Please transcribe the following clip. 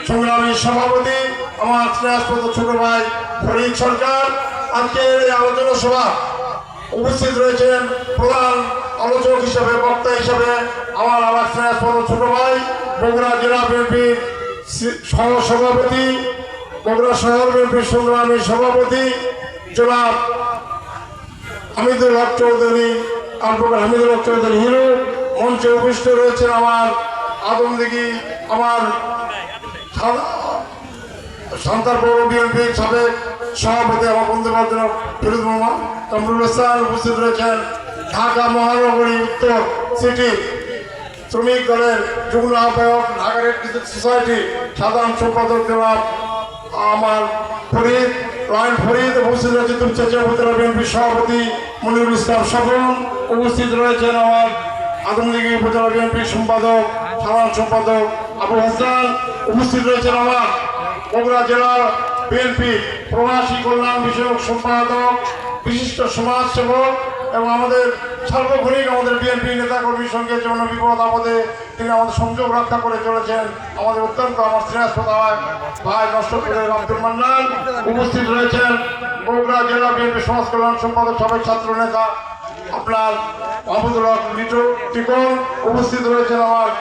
সংগ্রামী সভাপতি আমার স্নেহাস্পদ ছোট ভাই ফরিদ সরকার আজকের এই আলোচনা সভা উপস্থিত রয়েছেন প্রধান আলোচক হিসেবে বক্তা হিসেবে আমার স্নেহাস্পদ ছোট ভাই বগুড়া জেলা বিএনপির সহসভাপতি বগুড়া শহর বিএনপির সংগ্রামী সভাপতি জনাব হামিদুল হক চৌধুরী হামিদুল হক চৌধুরী হিরো মঞ্চে উপস্থিত রয়েছেন আমার আদমদিঘি আমার সান্তার পৌর বিএনপির সাবেক সভাপতি আমার বন্ধু বান্ধব ফিরোজ মোহাম্মদ কামরুল হাসান উপস্থিত রয়েছেন ঢাকা মহানগরী উত্তর সিটি শ্রমিক দলের যুগ্ম আহ্বায়ক ঢাকা রেড ক্রিসেন্ট সোসাইটি সাধারণ সম্পাদক জনাব আমার ফরিদ লাইন ফরিদ উপস্থিত রয়েছে তুলচেচা উপজেলা বিএনপির সভাপতি মনিরুল ইসলাম স্বপন উপস্থিত রয়েছেন আমার আদমদিঘি উপজেলা বিএনপির সম্পাদক সাধারণ সম্পাদক আবু হাসান উপস্থিত রয়েছেন আমার বগুড়া জেলা বিএনপি প্রবাসী কল্যাণ বিষয়ক সম্পাদক বিশিষ্ট সমাজসেবক এবং আমাদের সার্বক্ষণিক আমাদের বিএনপি নেতাকর্মীর সঙ্গে যেমন বিপদ আপদে তিনি আমাদের সংযোগ রক্ষা করে চলেছেন আমাদের অত্যন্ত আমার স্নেহাস্পদ ভাই নষ্টপুরের আব্দুল মান্নান উপস্থিত রয়েছেন বগুড়া জেলা বিএনপি সমাজ কল্যাণ সম্পাদক সাবেক ছাত্র নেতা আপনার মাহমুদুল হক লিটু টিকন উপস্থিত রয়েছেন আমার